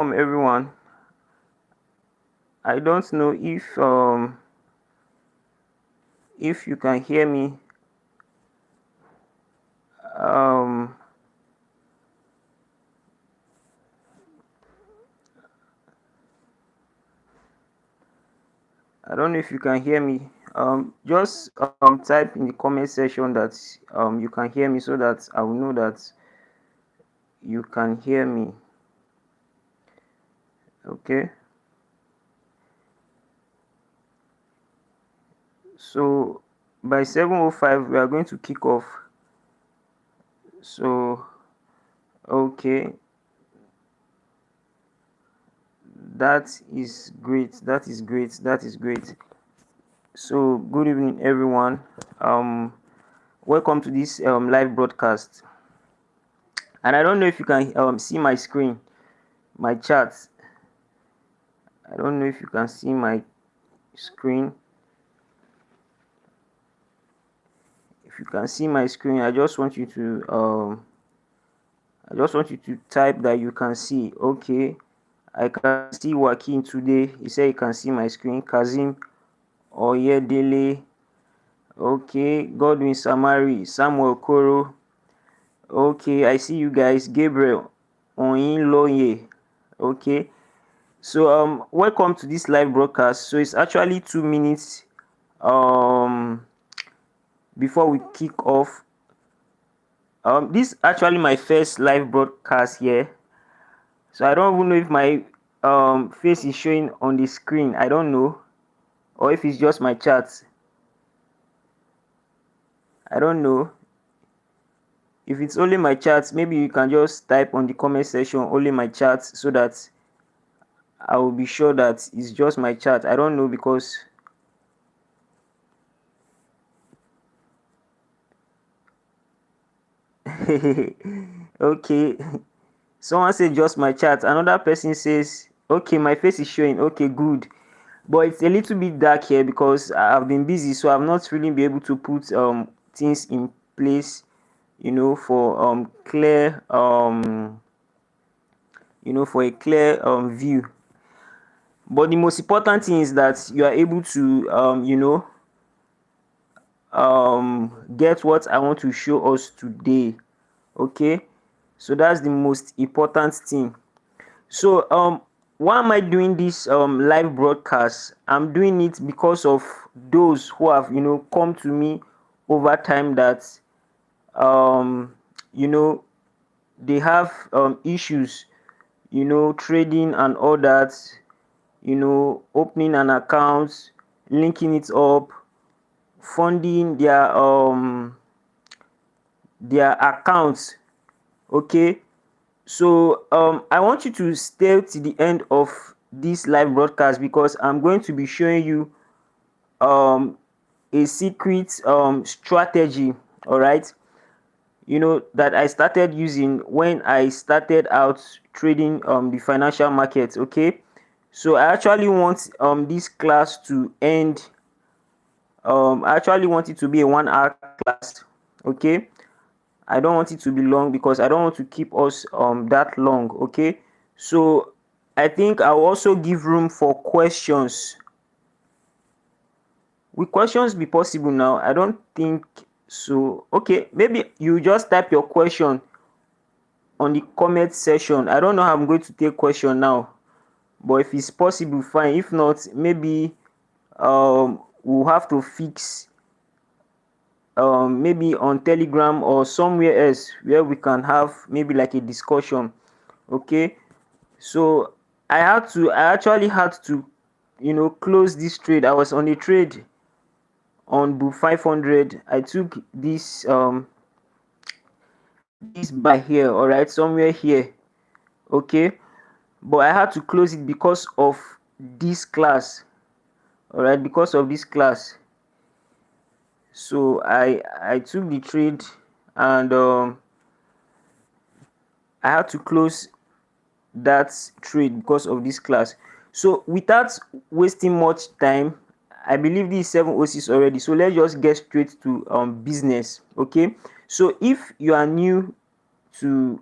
Everyone. I don't know if you can hear me. Um I don't know if you can hear me. Just type in the comment section that you can hear me so that I will know that you can hear me. Okay. So by 7:05 we are going to kick off. So okay, that is great. That is great. That is great. So good evening everyone. Welcome to this live broadcast. And I don't know if you can see my screen, my chat. I don't know if you can see my screen. If you can see my screen, I just want you to type that you can see. Okay, I can see Joaquin today. He said you can see my screen. Kazim Oyedele. Okay, Godwin Samari, Samuel Koro. Okay, I see you guys. Gabriel Oyinloye. Okay. So welcome to this live broadcast. So it's actually 2 minutes before we kick off. This is actually my first live broadcast here. So I don't even know if my face is showing on the screen. I don't know. Or if it's just my chat. I don't know. If it's only my chat, maybe you can just type on the comment section only my chat so that I will be sure that it's just my chat. I don't know because okay. Someone said just my chat. Another person says, okay, my face is showing. Okay, good. But it's a little bit dark here because I've been busy, so I've not really been able to put things in place, for clear for a clear view. But the most important thing is that you are able to get what I want to show us today. Okay, so that's the most important thing. So why am I doing this live broadcast? I'm doing it because of those who have come to me over time that um you know they have issues trading and all that, opening an account, linking it up, funding their accounts. Okay, so I want you to stay to the end of this live broadcast because I'm going to be showing you a secret strategy, all right, that I started using when I started out trading the financial markets. Okay, so I actually want this class to end. I actually want it to be a 1 hour class. Okay, I don't want it to be long because I don't want to keep us that long. Okay, so I think I'll also give room for questions. Will questions be possible now? I don't think so. Okay, maybe you just type your question on the comment section. I don't know how I'm going to take question now, but if it's possible, fine. If not, maybe we'll have to fix maybe on Telegram or somewhere else where we can have maybe like a discussion. Okay, so I actually had to close this trade. I was on a trade on book 500. I took this buy here, all right, somewhere here. Okay, but I had to close it because of this class, all right, because of this class. So I took the trade and I had to close that trade because of this class. So without wasting much time, I believe this is 7:06 already, so let's just get straight to business. Okay, so if you are new to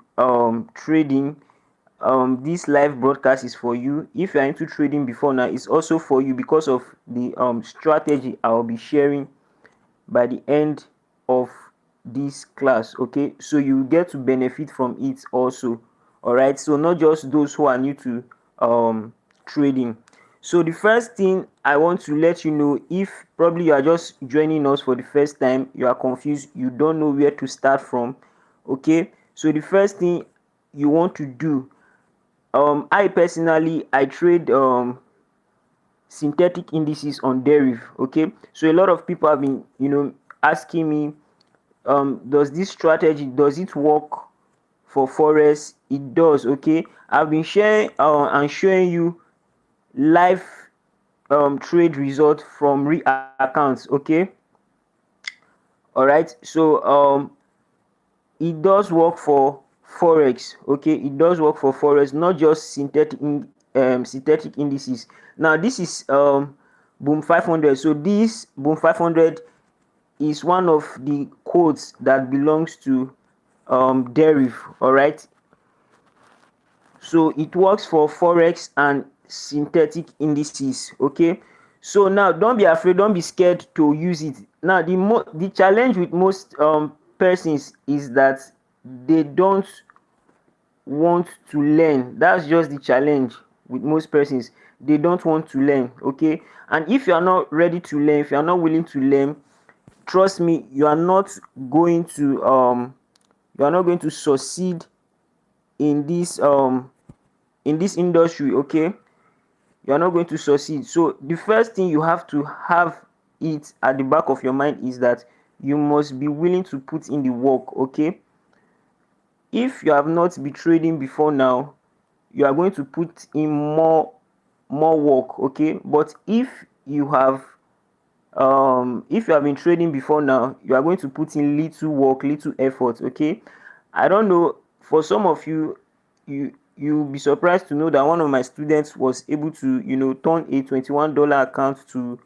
trading, this live broadcast is for you. If you are into trading before now, it's also for you because of the strategy I'll be sharing by the end of this class. Okay, so you get to benefit from it also. All right, so not just those who are new to trading. So the first thing I want to let you know, if probably you are just joining us for the first time, you are confused, you don't know where to start from. Okay, so the first thing you want to do, I personally I trade synthetic indices on deriv. Okay, so a lot of people have been asking me, does this strategy, does it work for forex? It does. Okay, I've been sharing and showing you live trade results from real accounts. Okay, all right, so it does work for forex. Okay, it does work for forex, not just synthetic indices. Now this is boom 500. So this boom 500 is one of the codes that belongs to deriv. All right, so it works for forex and synthetic indices. Okay, so now don't be afraid, don't be scared to use it. Now the challenge with most persons is that they don't want to learn. That's just the challenge with most persons. They don't want to learn. Okay, and if you are not ready to learn, if you are not willing to learn, trust me, you are not going to succeed in this industry. Okay, you are not going to succeed. So the first thing you have to have it at the back of your mind is that you must be willing to put in the work. Okay, if you have not been trading before now, you are going to put in more work. Okay, but if you have been trading before now, you are going to put in little work, little effort. Okay, I don't know, for some of you, you'll be surprised to know that one of my students was able to turn a $21 account to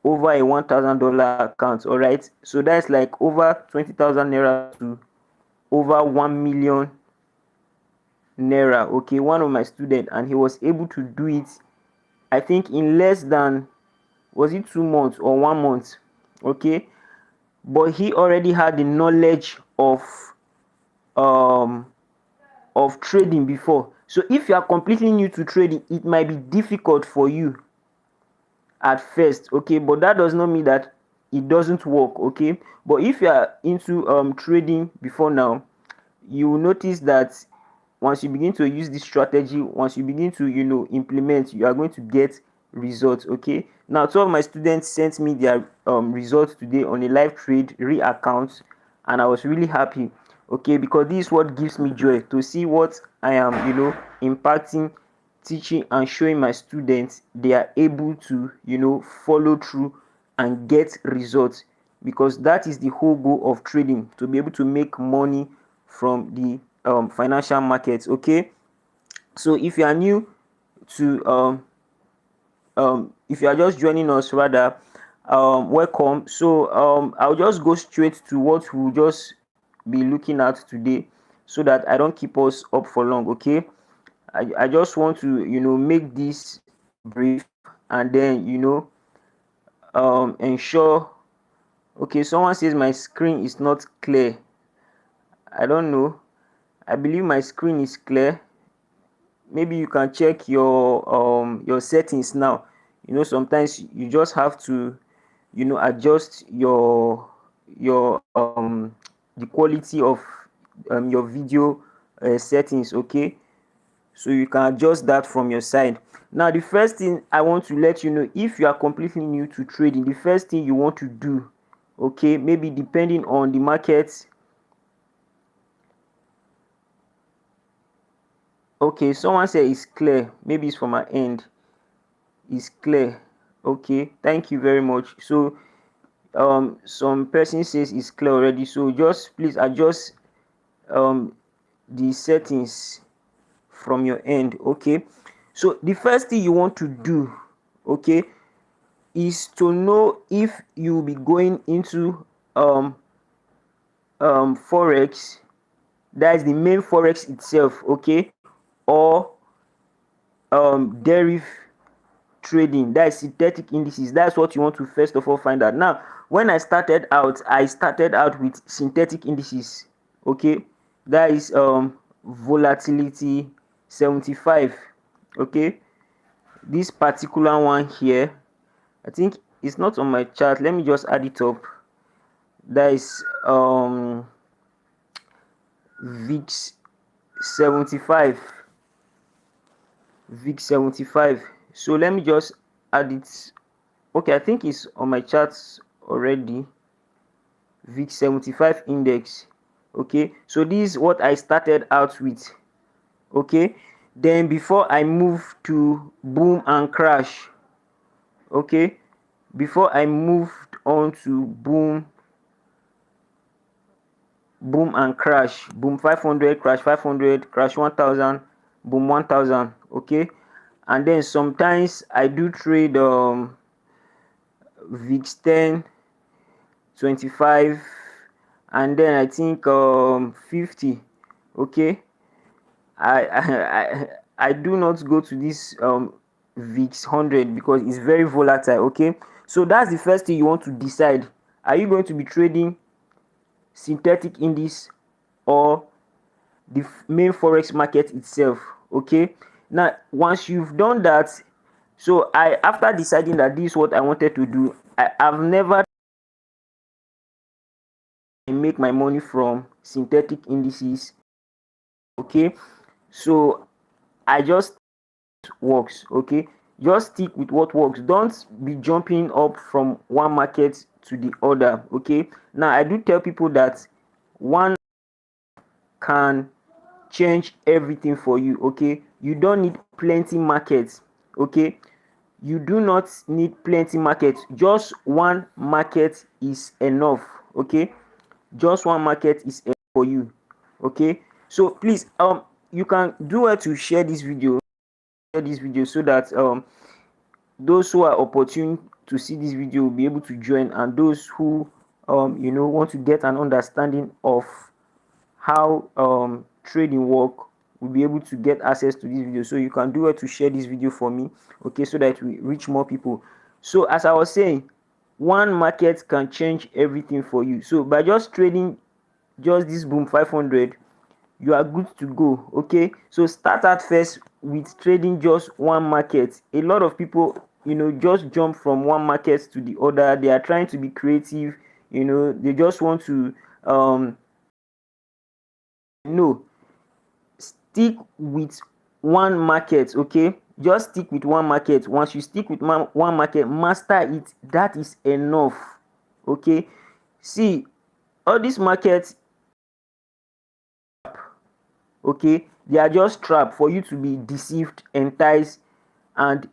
over a $1,000 account. All right, so that's like over 20,000 naira to over 1 million naira. Okay, one of my students, and he was able to do it, I think, in less than, was it 2 months or 1 month? Okay, but he already had the knowledge um of trading before. So if you are completely new to trading, it might be difficult for you at first. Okay, but that does not mean that it doesn't work. Okay, but if you are into trading before now, you will notice that once you begin to use this strategy, once you begin to implement, you are going to get results. Okay, now two of my students sent me their results today on a live trade account, and I was really happy. Okay, because this is what gives me joy, to see what I am impacting, teaching and showing my students. They are able to follow through and get results, because that is the whole goal of trading, to be able to make money from the financial markets. Okay, so if you are new to if you are just joining us, rather, welcome. So I'll just go straight to what we'll just be looking at today, so that I don't keep us up for long. Okay, I just want to make this brief, and then ensure. Okay, someone says my screen is not clear. I don't know, I believe my screen is clear. Maybe you can check your settings now. Sometimes you just have to adjust your the quality of your video settings. Okay, so you can adjust that from your side. Now the first thing I want to let you know, if you are completely new to trading, the first thing you want to do, okay, maybe depending on the market. Okay, someone said it's clear. Maybe it's from my end. It's clear. Okay, thank you very much. So some person says it's clear already, so just please adjust um the settings from your end. Okay, so the first thing you want to do, okay, is to know if you'll be going into forex. That is the main forex itself. Okay, or derivative trading, that is synthetic indices. That's what you want to first of all find out. Now, when I started out with synthetic indices. Okay, that is volatility 75. Okay, this particular one here, I think it's not on my chart. Let me just add it up. That is VIX 75. VIX 75. So let me just add it. Okay, I think it's on my charts already. VIX 75 index. Okay, so this is what I started out with. Okay, then before I move to boom and crash. Okay, before I moved on to boom and crash, boom 500, crash 500, crash 1000, boom 1000. Okay, and then sometimes I do trade VIX 10, 25, and then I think 50. Okay, I do not go to this VIX 100 because it's very volatile. Okay, so that's the first thing you want to decide. Are you going to be trading synthetic index or the main forex market itself? Okay, now once you've done that, so after deciding that this is what I wanted to do, I've never make my money from synthetic indices. Okay, so I just works. Okay, just stick with what works. Don't be jumping up from one market to the other. Okay, now I do tell people that one can change everything for you. Okay, you don't need plenty markets. Okay, you do not need plenty markets. Just one market is enough. Okay, just one market is enough for you. Okay, so please you can do well to share this video so that those who are opportune to see this video will be able to join, and those who want to get an understanding of how trading work will be able to get access to this video. So you can do it to share this video for me, okay, so that we reach more people. So as I was saying, one market can change everything for you. So by just trading just this boom 500, you are good to go. Okay, so start at first with trading just one market. A lot of people just jump from one market to the other. They are trying to be creative. They just want to no, stick with one market. Okay, just stick with one market. Once you stick with one market, master it. That is enough. Okay, see, all these markets, okay, they are just trap for you to be deceived, enticed, and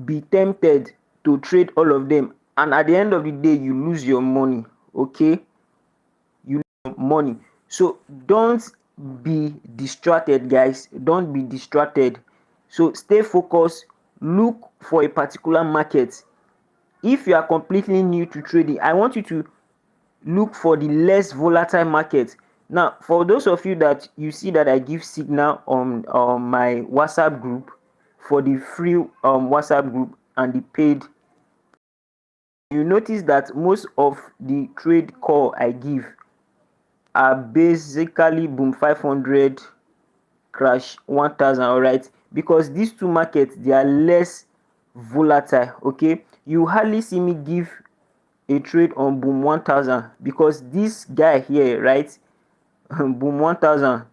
be tempted to trade all of them, and at the end of the day you lose your money. Okay, you lose your money. So don't be distracted, guys. Don't be distracted. So stay focused. Look for a particular market. If you are completely new to trading, I want you to look for the less volatile market. Now, for those of you that you see that I give signal on my WhatsApp group, for the free WhatsApp group and the paid, you notice that most of the trade call I give are basically boom 500, crash 1000. All right, because these two markets, they are less volatile. Okay, you hardly see me give a trade on boom 1000 because this guy here, right, boom 1000,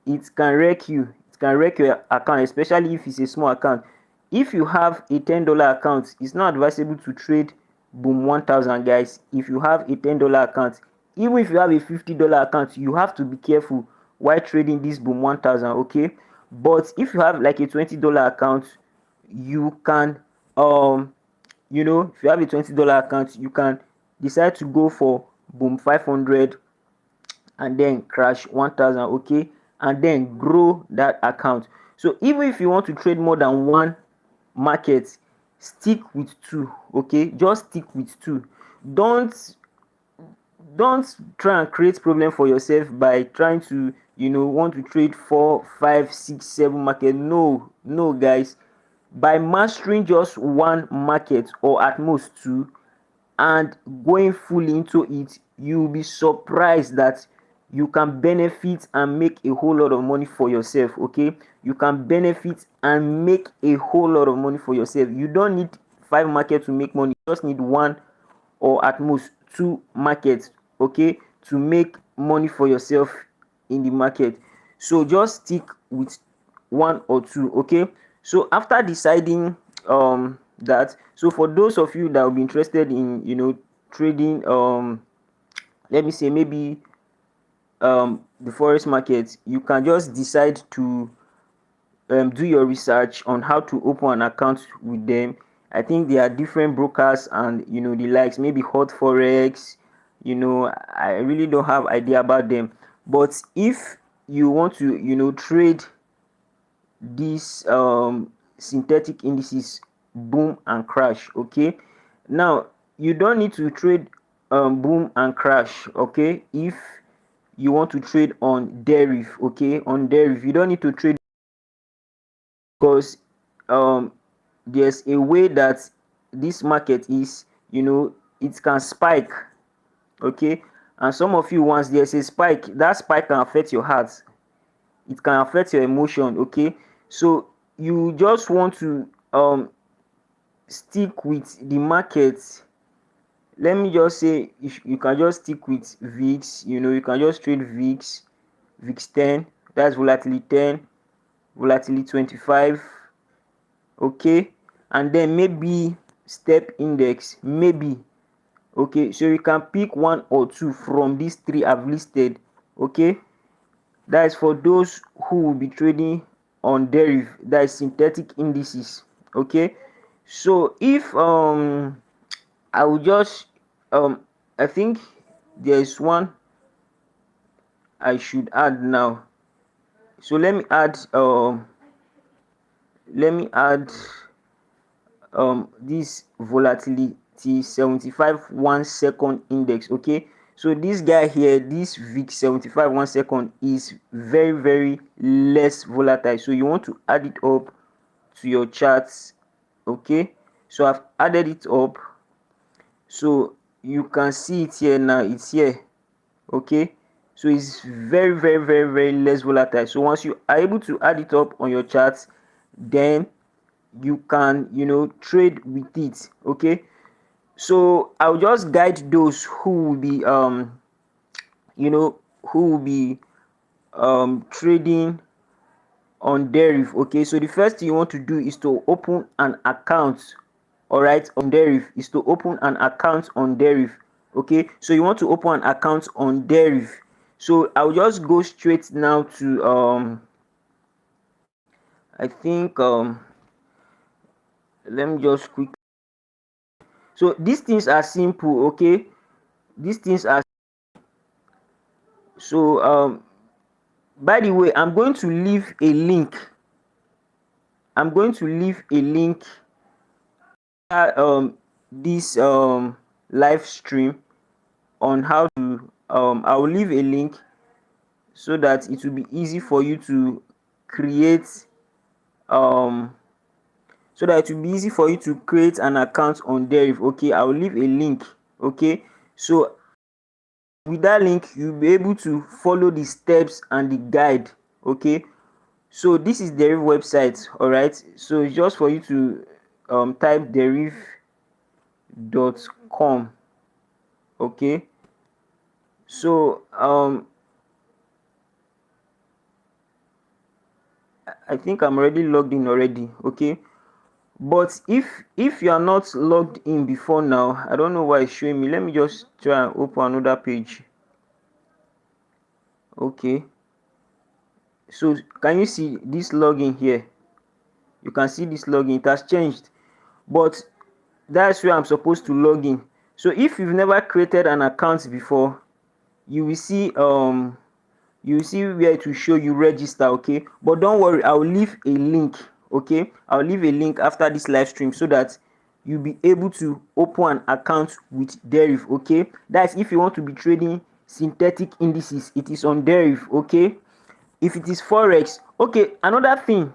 it can wreck you. It can wreck your account, especially if it's a small account. If you have a $10 account, it's not advisable to trade boom 1000, guys. If you have a $10 account, even if you have a $50 account, you have to be careful while trading this boom 1000. Okay, but if you have like a $20 account, you can if you have a $20 account, you can decide to go for boom 500 and then crash 1000. Okay, and then grow that account. So even if you want to trade more than one market, stick with two. Okay, just stick with two. Don't don't try and create problem for yourself by trying to want to trade 4, 5, 6, 7 market. No, no guys. By mastering just one market or at most two and going fully into it, you'll be surprised that you can benefit and make a whole lot of money for yourself. Okay, you can benefit and make a whole lot of money for yourself. You don't need 5 markets to make money, you just need one or at most 2 markets, okay, to make money for yourself in the market. So just stick with 1 or 2, okay. So after deciding that, so for those of you that will be interested in trading, let me say maybe the forex market, you can just decide to do your research on how to open an account with them. I think there are different brokers and the likes, maybe Hot Forex. I really don't have idea about them. But if you want to trade these synthetic indices, boom and crash, okay. Now you don't need to trade boom and crash, okay. If you want to trade on deriv, okay, on deriv you don't need to trade, because there's a way that this market is, it can spike, okay. And some of you, once there's a spike, that spike can affect your heart, it can affect your emotion, okay. So you just want to stick with the market. Let me just say, you can just stick with VIX. You can just trade VIX 10, that's volatility 10, volatility 25, okay. And then maybe step index, maybe, okay. So you can pick 1 or 2 from these 3 I've listed, okay. That is for those who will be trading on deriv, that is synthetic indices, okay. So if I will just I think there is one I should add now. So let me add this volatility 75 1 second index, okay. So this guy here, this VIX 75 1 second, is very very less volatile, so you want to add it up to your charts, okay. So I've added it up, so you can see it here now, it's here, okay. So it's very very very very less volatile. So once you are able to add it up on your charts, then you can trade with it, okay. So I'll just guide those who will be trading on deriv, okay. So the first thing you want to do is to open an account, all right, on deriv, is to open an account on deriv, okay. So you want to open an account on deriv. So I'll just go straight now to I think let me just quick. So these things are simple, okay. These things are, so by the way, I'm going to leave a link, this live stream on how to I will leave a link so that it will be easy for you to create an account on deriv, okay. I will leave a link, okay. So with that link, you'll be able to follow the steps and the guide, okay. So this is deriv website, all right. So it's just for you to type deriv.com, okay. So I think I'm already logged in already, okay. But if you are not logged in before now, I don't know why it's showing me. Let me just try and open another page, okay. So can you see this login here? You can see this login, it has changed, but that's where I'm supposed to log in. So if you've never created an account before, you will see where it will show you register, okay. But don't worry, I'll leave a link, okay. I'll leave a link after this live stream so that you'll be able to open an account with Deriv. Okay, that's if you want to be trading synthetic indices, it is on Deriv. Okay, if it is forex, okay, another thing,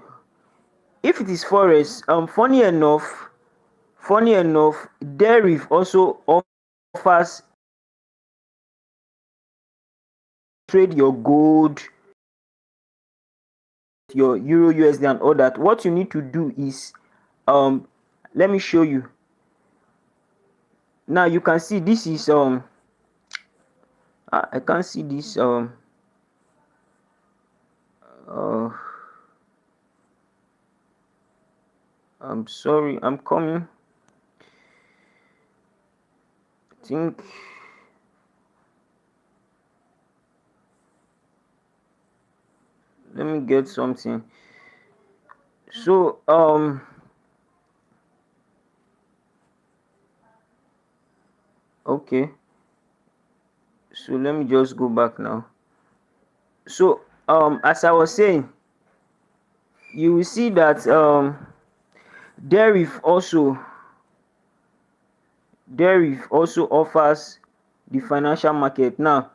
if it is forex, funny enough, Deriv also offers trade your gold, your euro USD and all that. What you need to do is, let me show you. Now you can see this is I can't see this uh I'm sorry, I'm coming. I think, let me get something. So okay, so let me just go back now. So as I was saying, you will see that Deriv also offers the financial market. Now,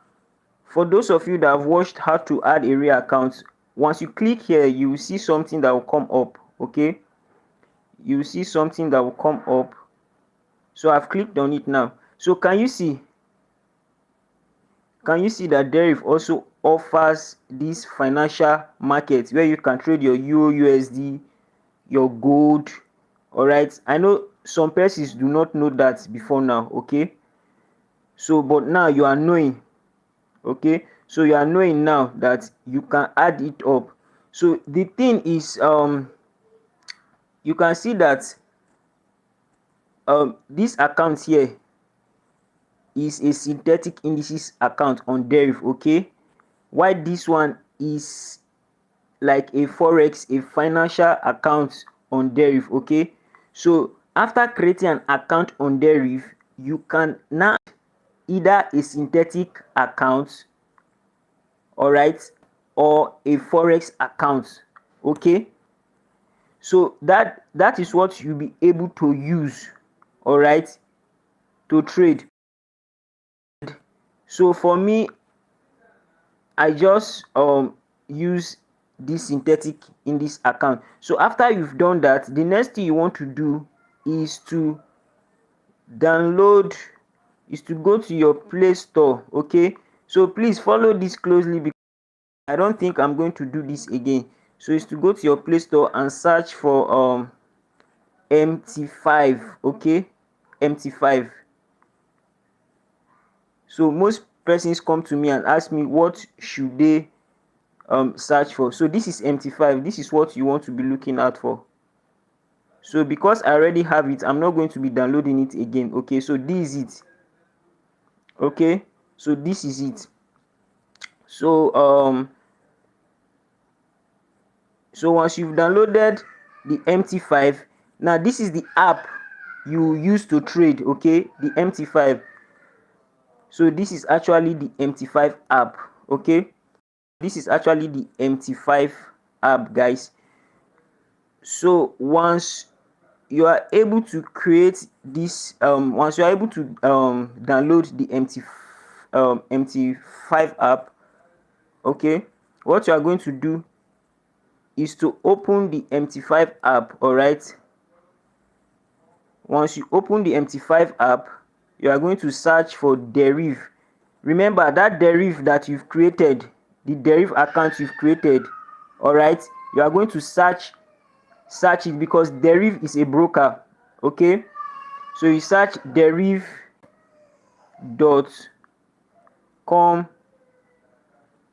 for those of you that have watched how to add a real account, once you click here, you will see something that will come up. Okay, you will see something that will come up. So I've clicked on it now. So can you see that Deriv also offers this financial market where you can trade your euro USD, your gold. All right, I know some persons do not know that before now. Okay, so but now you are knowing. Okay, so you are knowing now that you can add it up. So the thing is, you can see that this account here is a synthetic indices account on Deriv. Okay, why this one is like a forex, a financial account on Deriv. Okay, so after creating an account on Deriv, you can now either a synthetic account, all right, or a forex account. Okay, so that is what you'll be able to use, all right, to trade. So for me, I just use this synthetic in this account. So after you've done that, the next thing you want to do is to download, is to go to your Play Store. Okay, so please follow this closely because I don't think I'm going to do this again. So it's to go to your Play Store and search for MT5. Okay, MT5. So most persons come to me and ask me what should they search for. So this is MT5. This is what you want to be looking out for. So because I already have it, I'm not going to be downloading it again. Okay, so this is it. Okay, so this is it. So once you've downloaded the MT5, now this is the app you use to trade. Okay, the MT5. So this is actually the MT5 app. Okay, this is actually the MT5 app, guys. So once you are able to create this, once you are able to download the MT5 app, okay, what you are going to do is to open the MT5 app. All right, once you open the MT5 app, you are going to search for Deriv. Remember that Deriv that you've created, the Deriv account you've created. All right, you are going to search it because Deriv is a broker. Okay, so you search deriv.com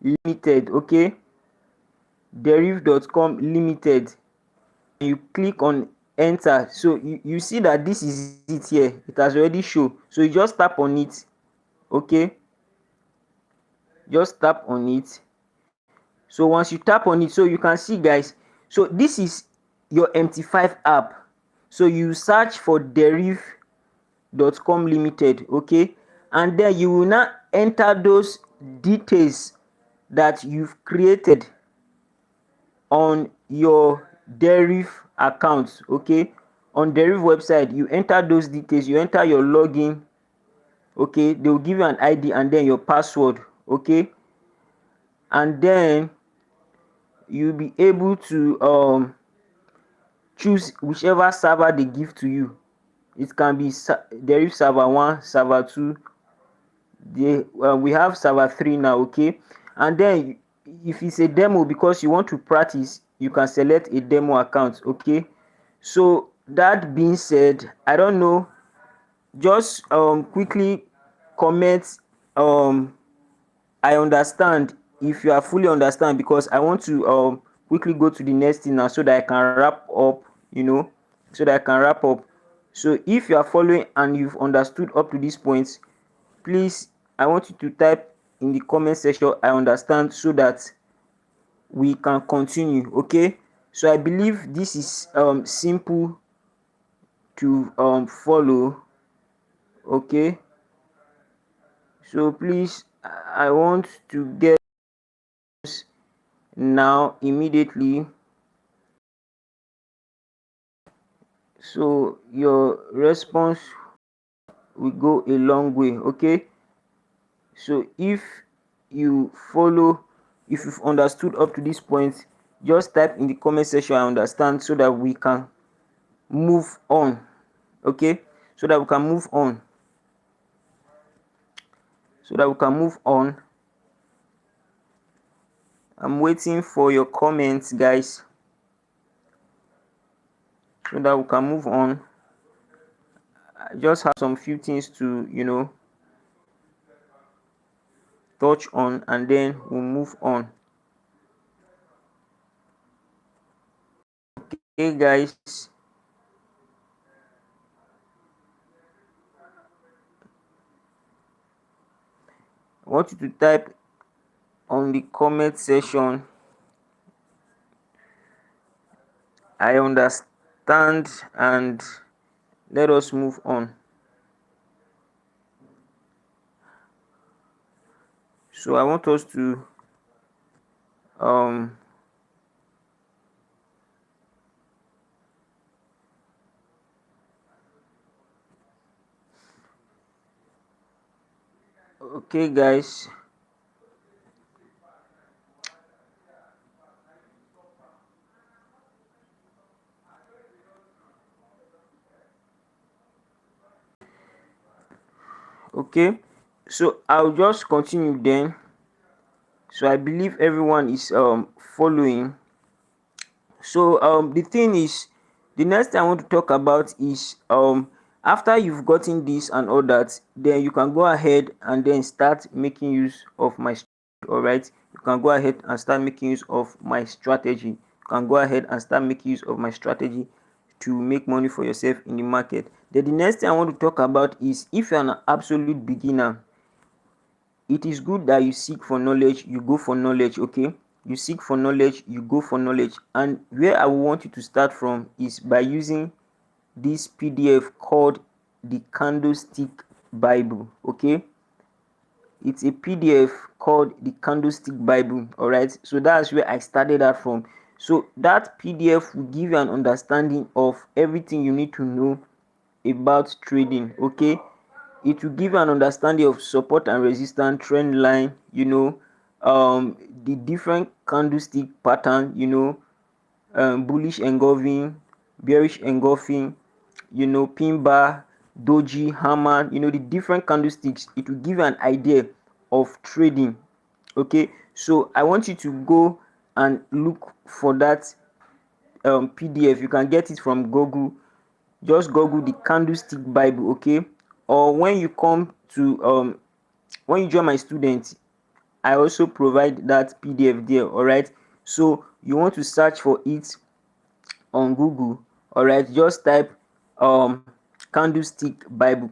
limited. Okay, deriv.com limited. You click on enter. So you see that this is it here. It has already shown. So you just tap on it. Okay, just tap on it. So once you tap on it, so you can see, guys, so this is your MT5 app. So you search for deriv.com limited. Okay, and then you will now enter those details that you've created on your Deriv account. Okay, on Deriv website, you enter those details, you enter your login, okay, they will give you an ID and then your password, okay, and then you'll be able to choose whichever server they give to you. It can be Deriv server 1, server 2. We have server 3 now, okay, and then if it's a demo, because you want to practice, you can select a demo account, okay. So that being said, I don't know, just quickly comment I understand if you are fully understand, because I want to quickly go to the next thing now so that I can wrap up, so that I can wrap up. So if you are following and you've understood up to this point, please, I want you to type in the comment section I understand, so that we can continue, okay. So I believe this is simple to follow, okay. So please, I want to get now immediately, so your response will go a long way, okay. So if you've understood up to this point, just type in the comment section I understand, so that we can move on, okay, so that we can move on, I'm waiting for your comments, guys, so that we can move on. I just have some few things to touch on, and then we'll move on. Okay, guys, I want you to type on the comment section I understand, and let us move on. So I want us to okay, guys, okay, so I'll just continue then. So I believe everyone is following. So the thing is, the next thing I want to talk about is after you've gotten this and all that, then you can go ahead and then start making use of my strategy. All right, you can go ahead and start making use of my strategy. You can go ahead and start making use of my strategy to make money for yourself in the market. Then the next thing I want to talk about is, if you're an absolute beginner, it is good that you seek for knowledge, you go for knowledge, okay. You seek for knowledge, you go for knowledge, and where I want you to start from is by using this PDF called the Candlestick Bible, okay. It's a PDF called the Candlestick Bible, all right. So that's where I started that from. So that PDF will give you an understanding of everything you need to know about trading, okay. It will give you an understanding of support and resistance, trend line, the different candlestick pattern, bullish engulfing, bearish engulfing, pin bar, doji, hammer, the different candlesticks. It will give you an idea of trading, okay. So I want you to go and look for that PDF. You can get it from Google. Just Google the Candlestick Bible, okay. Or when you come to when you join my students, I also provide that PDF there, all right. So you want to search for it on Google, all right. Just type Candlestick Bible,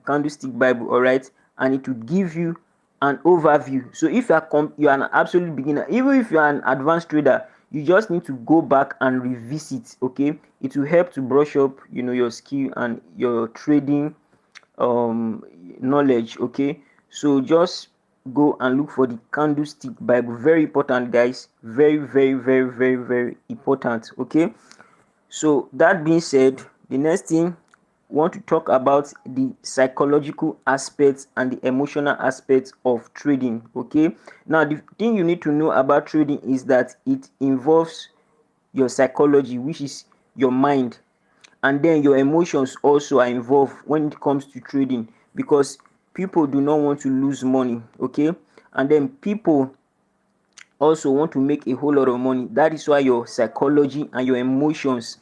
all right, and it will give you an overview. So if you are an absolute beginner, even if you are an advanced trader, you just need to go back and revisit, okay. It will help to brush up your skill and your trading knowledge, okay. So just go and look for the Candlestick Bible. Very important, guys. Very, very, very, very, very important, okay. So that being said, The next thing, we want to talk about the psychological aspects and the emotional aspects of trading. Okay, now the thing you need to know about trading is that it involves your psychology, which is your mind, and then your emotions also are involved when it comes to trading, because people do not want to lose money. Okay, and then people also want to make a whole lot of money. That is why your psychology and your emotions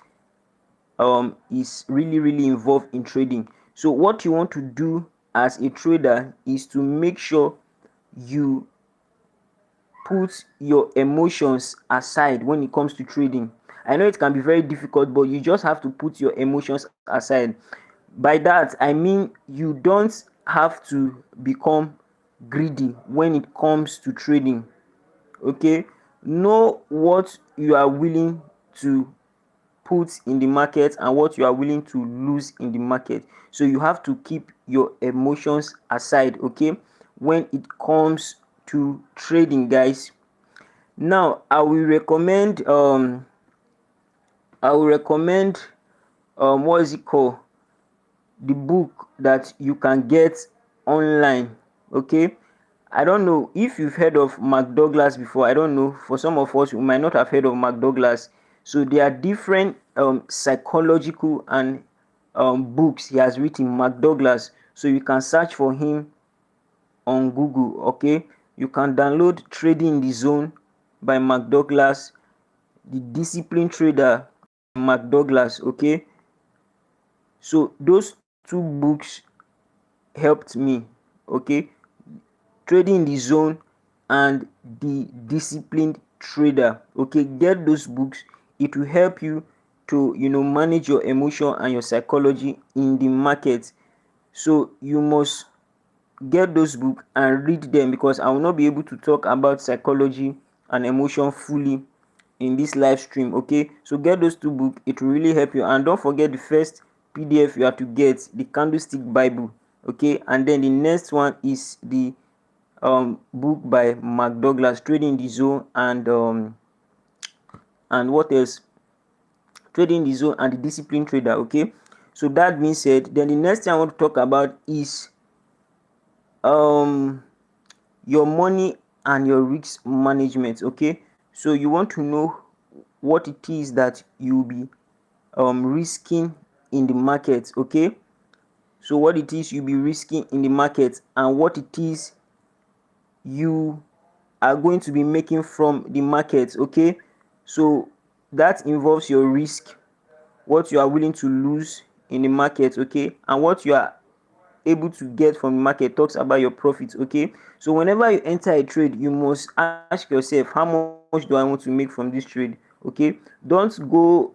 is really involved in trading. So what you want to do as a trader is to make sure you put your emotions aside when it comes to trading. I know it can be very difficult, but you just have to put your emotions aside. By that I mean you don't have to become greedy when it comes to trading. Okay, know what you are willing to put in the market and what you are willing to lose in the market. So you have to keep your emotions aside, okay, when it comes to trading, guys. Now I will recommend what is it called, the book that you can get online. Okay, I don't know if you've heard of Mark Douglas before. I don't know, for some of us we might not have heard of Mark Douglas. So there are different psychological and books he has written, Mark Douglas. So you can search for him on Google. Okay, you can download Trading in the Zone by Mark Douglas, The Disciplined Trader, Mark Douglas. Okay, so those two books helped me. Okay, Trading in the Zone and The Disciplined Trader. Okay, get those books. It will help you to manage your emotion and your psychology in the market. So you must get those books and read them, because I will not be able to talk about psychology and emotion fully in this live stream. Okay, so get those two books, it will really help you. And don't forget the first PDF you have to get, the Candlestick Bible. Okay, and then the next one is the book by Mark Douglas, Trading the Zone, and what else, Trading the Zone and The Disciplined Trader. Okay, so that being said, then the next thing I want to talk about is um your money and your risk management. Okay, so you want to know what it is that you'll be risking in the market. Okay, so what it is you'll be risking in the market and what it is you are going to be making from the market. Okay, so that involves your risk, what you are willing to lose in the market. Okay, and what you are able to get from the market talks about your profits. Okay, so whenever you enter a trade, you must ask yourself, how much do I want to make from this trade? Okay, don't go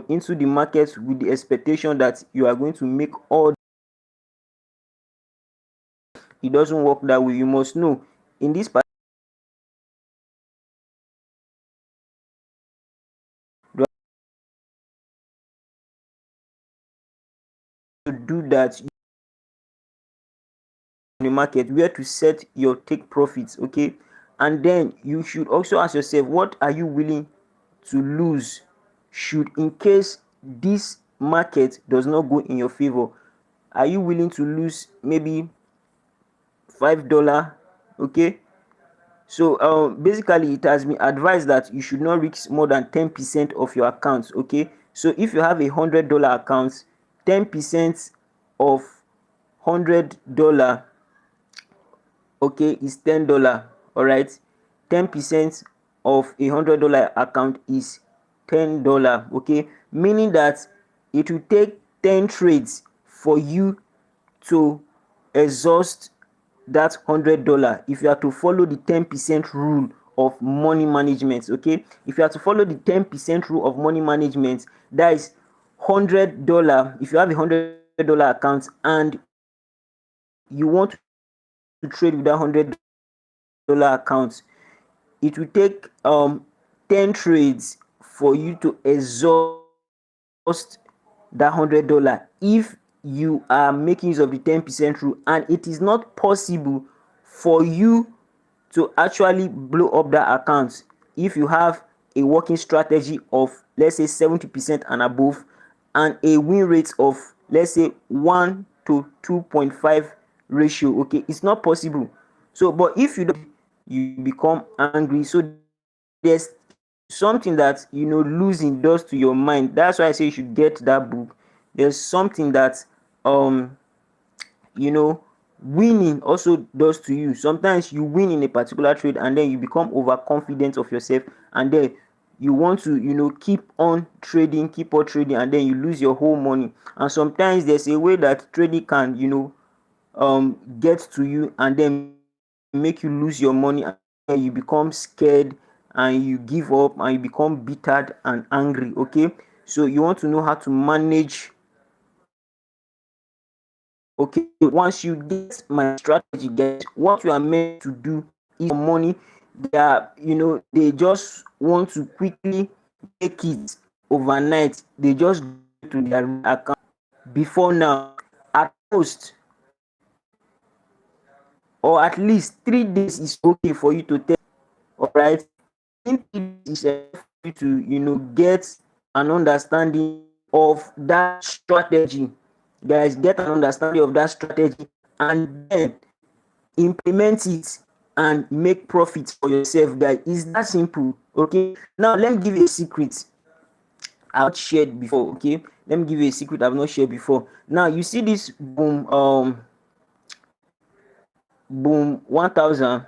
into the market with the expectation that you are going to make all. It doesn't work that way. You must know in this part, to do that in the market, where to set your take profits. Okay, and then you should also ask yourself, what are you willing to lose should, in case this market does not go in your favor? Are you willing to lose maybe $5? Okay, so basically it has been advised that you should not risk more than 10% of your account. Okay, so if you have $100 account, 10% of $100, okay, is $10. All right, 10% of $100 account is $10. Okay, meaning that it will take 10 trades for you to exhaust that $100 if you are to follow the 10% rule of money management. Okay, if you are to follow the 10% rule of money management, that is $100. If you have $100 account and you want to trade with that $100 account, it will take 10 trades for you to exhaust that $100 if you are making use of the 10% rule. And it is not possible for you to actually blow up that account if you have a working strategy of, let's say, 70% and above, and a win rate of, let's say, 1 to 2.5 ratio. Okay, it's not possible. So but if you don't, you become angry. So there's something that losing does to your mind. That's why I say you should get that book. There's something that um you know winning also does to you. Sometimes you win in a particular trade and then you become overconfident of yourself, and then you want to keep on trading, and then you lose your whole money. And sometimes there's a way that trading can get to you and then make you lose your money, and then you become scared and you give up and you become bittered and angry. Okay, so you want to know how to manage your money. Okay, once you get my strategy, guys, what you are meant to do is your money, they just want to quickly make it overnight. They just go straight to their real account. Before now, at most, or at least 3 days is okay for you to test. All right, within 3 days is enough for you to get an understanding of that strategy. Guys, get an understanding of that strategy and then implement it and make profit for yourself, guys. It's that simple. Okay, now let me give you a secret I've not shared before. Okay, let me give you a secret I've not shared before. Now you see this boom 1000.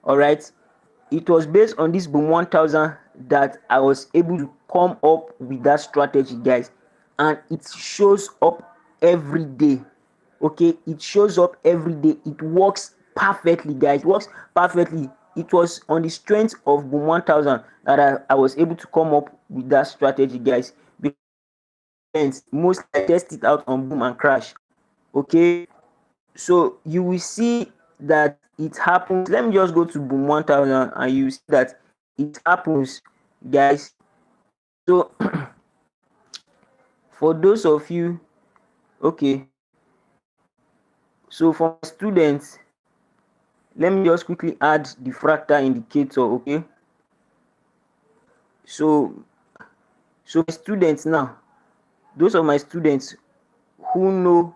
All right, it was based on this boom 1000 that I was able to come up with that strategy, guys, and it shows up every day. Okay, it shows up every day. It works perfectly, guys. It works perfectly. It was on the strength of boom 1000 that I was able to come up with that strategy, guys, because mostly I test it out on boom and crash. Okay, so you will see that it happens. Let me just go to boom 1000 and you see that it happens, guys. So for those of you, okay, so for my students, let me just quickly add the fractal indicator. Okay, so my students now, those of my students who know,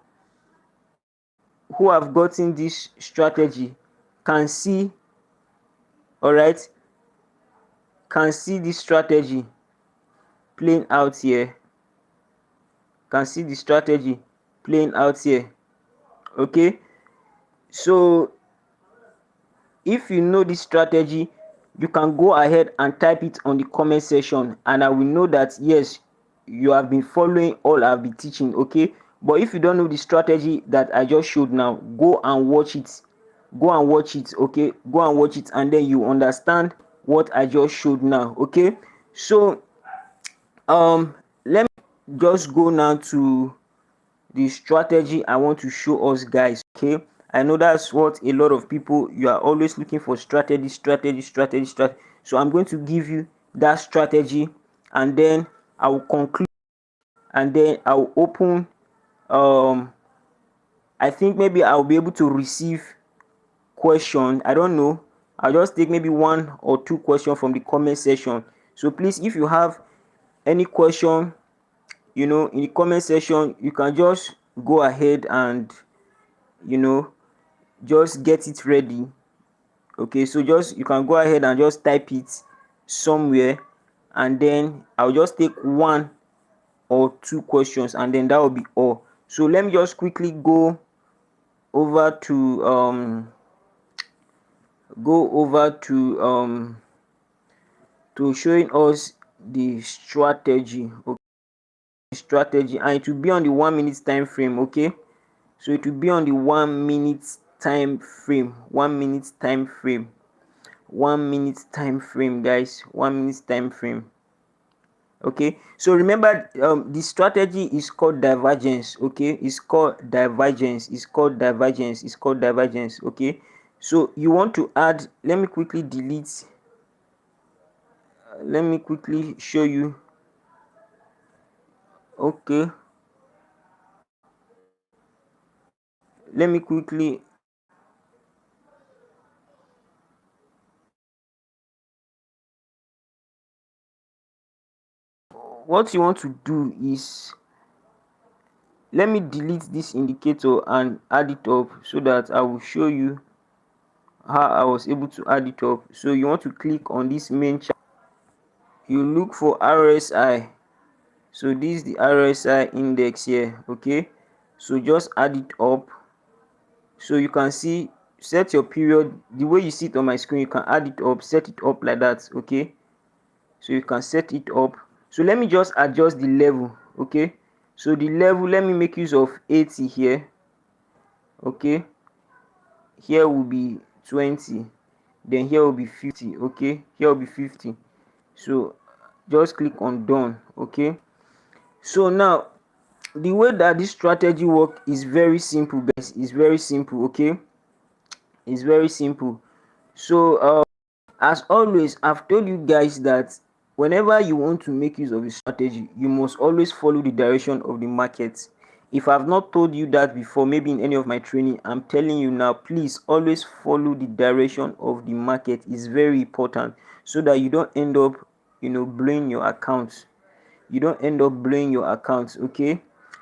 who have gotten this strategy, can see, all right, can see this strategy playing out here, can see the strategy playing out here. Okay, so if you know this strategy, you can go ahead and type it on the comment section and I will know that yes, you have been following all I've been teaching. Okay, but if you don't know the strategy that I just showed now, go and watch it. Okay, go and watch it and then you understand what I just showed now. Okay, so let me just go now to the strategy I want to show us, guys. Okay, I know that's what a lot of people, you are always looking for strategy. So I'm going to give you that strategy and then I will conclude and then I will open. I think maybe I'll be able to receive question. I don't know, I'll just take maybe 1 or 2 questions from the comment section. So please, if you have any question, in the comment section, you can just go ahead and you know just get it ready. Okay, so just you can go ahead and just type it somewhere and then I'll just take 1 or 2 questions and then that will be all. So let me just quickly over to go over to showing us the strategy. Okay, strategy, and it will be on the 1 minute time frame. Okay, so it will be on the 1 minute time frame, 1 minute time frame, 1 minute time frame, guys, 1 minute time frame. Okay, so remember, the strategy is called divergence. Okay, it's called divergence, it's called divergence. Okay, so you want to add, let me quickly delete, let me quickly show you. Okay, let me quickly, what you want to do is let me delete this indicator and add it up so that I will show you how I was able to add it up. So you want to click on this main chart, you look for RSI. So this is the RSI index here. Okay, so just add it up. So you can see, set your period the way you see it on my screen. You can add it up, set it up like that. Okay, so you can set it up. So let me just adjust the level. Okay, so the level, let me make use of 80 here. Okay, here will be 20, then here will be 50. Okay, here will be 50. So just click on done. Okay, so now the way that this strategy work is very simple, guys. It's very simple. Okay, it's very simple. So as always, I've told you guys that whenever you want to make use of a strategy, you must always follow the direction of the market. If I've not told you that before, maybe in any of my training, I'm telling you now, please always follow the direction of the market. It's very important so that you don't end up, blowing your account. You don't end up blowing your account. Okay,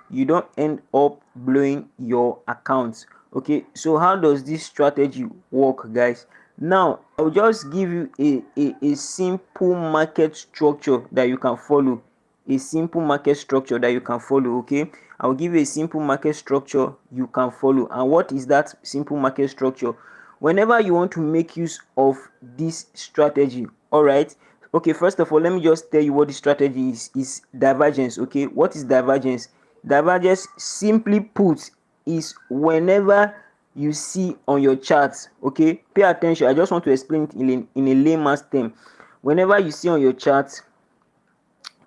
you don't end up blowing your account. Okay, so how does this strategy work, guys? Now I'll just give you a simple market structure that you can follow. A simple market structure that you can follow. Okay, I'll give you a simple market structure you can follow. And what is that simple market structure? Whenever you want to make use of this strategy, all right, okay, first of all, let me just tell you what the strategy is divergence. Okay, what is divergence? Divergence, simply put, is whenever you see on your charts. Okay, pay attention, I just want to explain it in a layman's term. Whenever you see on your chart,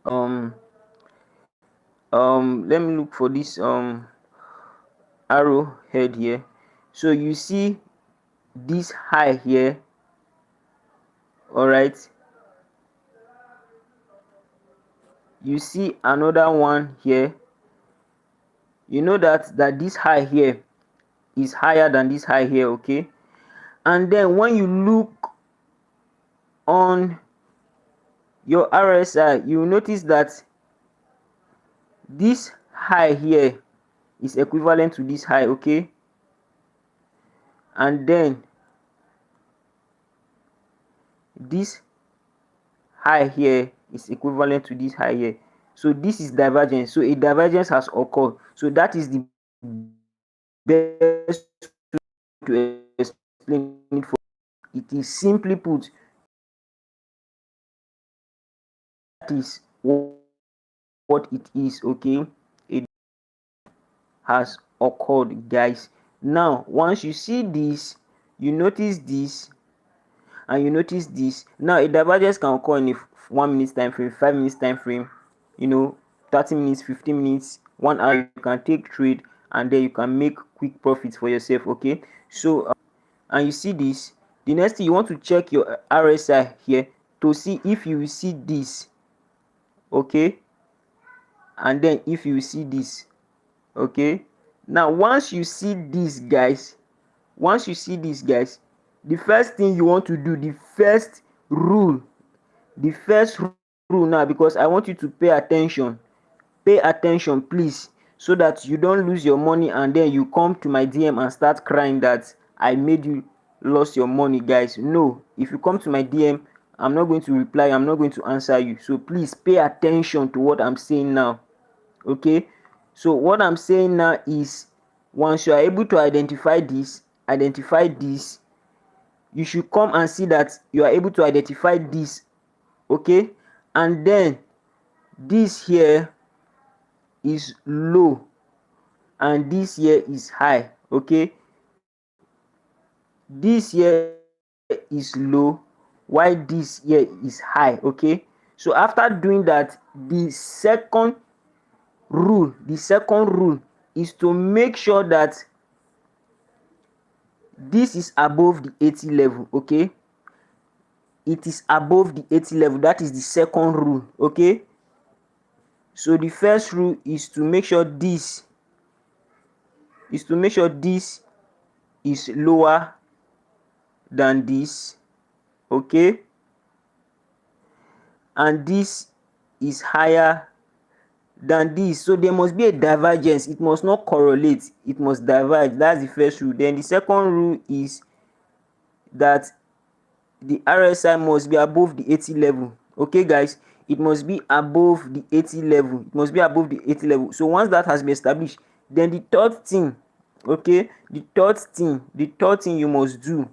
let me look for this arrow head here. So you see this high here, all right, you see another one here. You know that this high here is higher than this high here. Okay, and then when you look on your RSI, you notice that this high here is equivalent to this high. Okay, and then this high here is equivalent to this high here. So this is divergence. So a divergence has occurred. So that is the best to explain it for. It is simply put, that is what it is. Okay, it has occurred, guys. Now once you see this, you notice this, and you notice this. Now a divergence can occur in a 1 minute time frame, 5 minutes time frame, 30 minutes, 15 minutes, 1 hour. You can take trade, and then you can make quick profits for yourself. Okay, so and you see this, the next thing, you want to check your RSI here to see if you will see this. Okay, and then if you see this. Okay, now once you see this, guys, the first thing you want to do, the first rule now, because I want you to pay attention, please, so that you don't lose your money and then you come to my DM and start crying that I made you lose your money. Guys, no, if you come to my DM, I'm not going to reply, I'm not going to answer you. So please pay attention to what I'm saying now. Okay, so what I'm saying now is, once you are able to identify this, you should come and see that you are able to identify this. Okay, and then this here is low and this here is high. Okay, this here is low while this here is high. Okay, so after doing that, the second rule is to make sure that this is above the 80 level. Okay, it is above the 80 level. That is the second rule. Okay, so the first rule is to make sure this is lower than this. Okay, and this is higher than this. So there must be a divergence. It must not correlate, it must diverge. That's the first rule. Then the second rule is that the RSI must be above the 80 level. Okay guys, it must be above the 80 level. It must be above the 80 level. So once that has been established, then the third thing, okay, the third thing you must do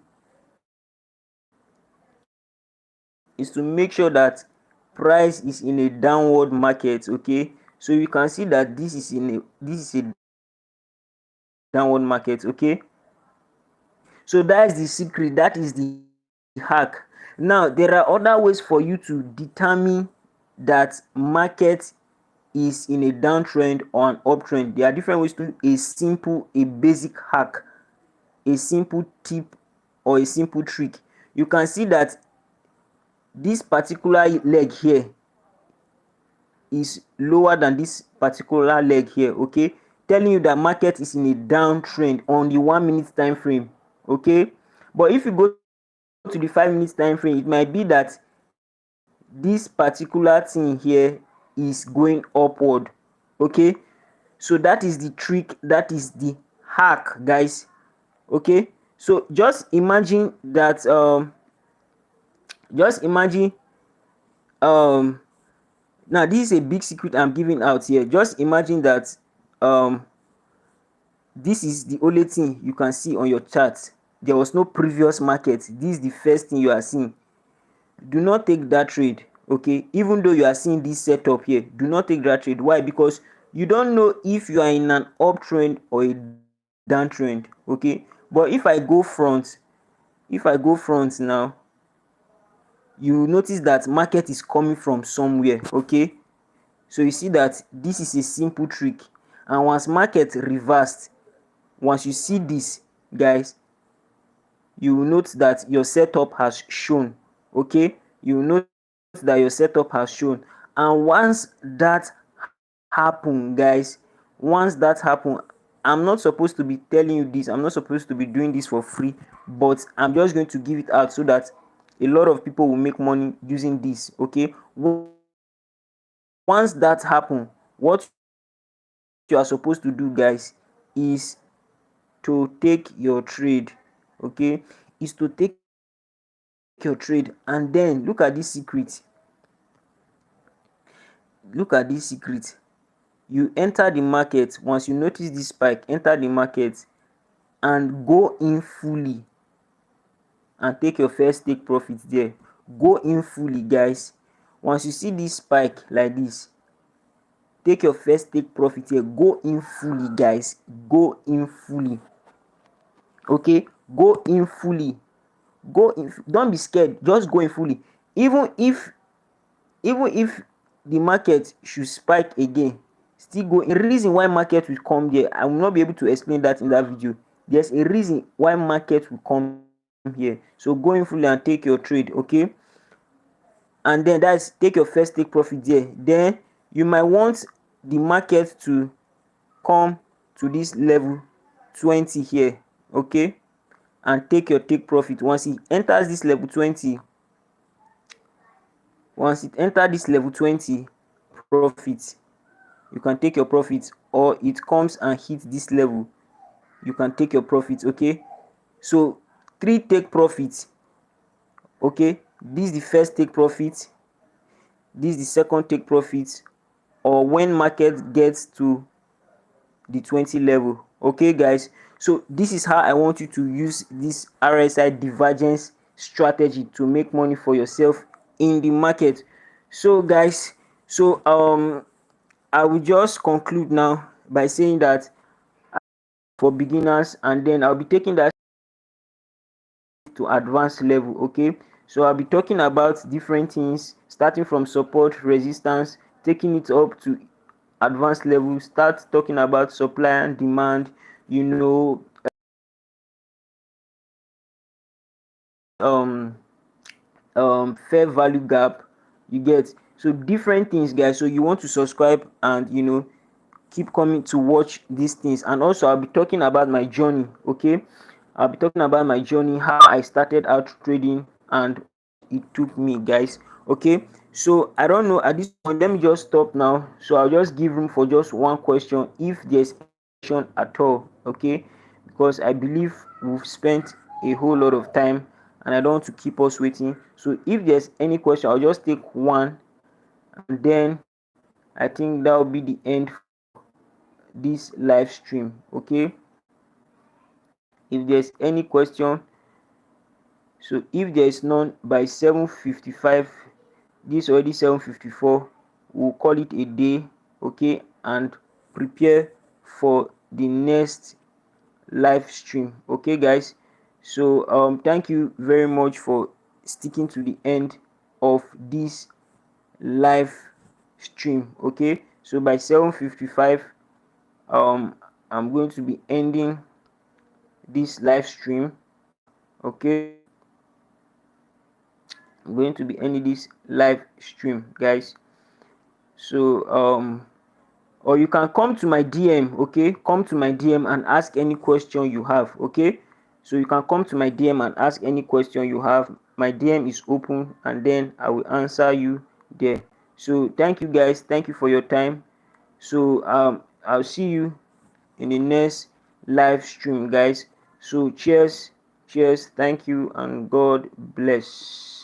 is to make sure that price is in a downward market. Okay, so you can see that this is a downward market. Okay, so that is the secret, that is the hack. Now there are other ways for you to determine that market is in a downtrend or an uptrend. There are different ways to a basic hack, a simple tip, or a simple trick. You can see that this particular leg here is lower than this particular leg here. Okay, telling you that market is in a downtrend on the 1 minute time frame. Okay, but if you go to the 5 minutes time frame, it might be that this particular thing here is going upward. Okay, so that is the trick, that is the hack, guys. Okay, so just imagine um now this is a big secret I'm giving out here. Just imagine that um this is the only thing you can see on your chart. There was no previous market. This is the first thing you are seeing. Do not take that trade. Okay, even though you are seeing this setup here, do not take that trade. Why? Because you don't know if you are in an uptrend or a downtrend. Okay, but if I go front now, you notice that market is coming from somewhere. Okay, so you see that this is a simple trick. And once market reversed, once you see this, guys, you will note that your setup has shown. Okay, you will note that your setup has shown. And once that happen, guys, once that happen, I'm not supposed to be telling you this, I'm not supposed to be doing this for free, but I'm just going to give it out so that a lot of people will make money using this. Okay, once that happen, what you are supposed to do, guys, is to take your trade. Okay, is to take your trade. And then look at this secret. Look at this secret. You enter the market. Once you notice this spike, enter the market and go in fully and take your first take profit there. Go in fully, guys. Once you see this spike like this, take your first take profit here. Go in fully, guys. Go in fully. Okay, go in fully. Don't be scared, just go in fully. Even if the market should spike again, still go. A reason why market will come here, I will not be able to explain that in that video. There's a reason why market will come here. So go in fully and take your trade. Okay, and then that's take your first take profit there. Then you might want the market to come to this level 20 here. Okay, and take your take profit. Once it enters this level 20, profit, you can take your profit. Or it comes and hit this level, you can take your profit. Okay, so 3 take profits. Okay, this is the first take profit, this is the second take profit, or when market gets to the 20 level. Okay guys, so this is how I want you to use this RSI divergence strategy to make money for yourself in the market. So guys, so I will just conclude now by saying that for beginners, and then I'll be taking that to advanced level. Okay, so I'll be talking about different things, starting from support, resistance, taking it up to advanced level, start talking about supply and demand, you know, um fair value gap, you get. So different things, guys. So you want to subscribe and keep coming to watch these things. And also I'll be talking about my journey. Okay, I'll be talking about my journey, how I started out trading and what it took me, guys. Okay, So I don't know, at this point let me just stop now, so I'll just give room for just one question if there's any question at all. Okay, because I believe we've spent a whole lot of time and I don't want to keep us waiting. So if there's any question, I'll just take one, and then I think that will be the end for this live stream. Okay, if there's any question, so if there is none by 7:55, this already 7:54, we'll call it a day. Okay, and prepare for the next live stream. Okay guys, so thank you very much for sticking to the end of this live stream. Okay, so by 7:55, I'm going to be ending this live stream. Okay, I'm going to be ending this live stream, guys. So or you can come to my DM. Okay, come to my DM and ask any question you have. Okay, so you can come to my DM and ask any question you have. My DM is open, and then I will answer you there. So thank you guys, thank you for your time. So I'll see you in the next live stream, guys. So cheers, cheers, thank you, and God bless.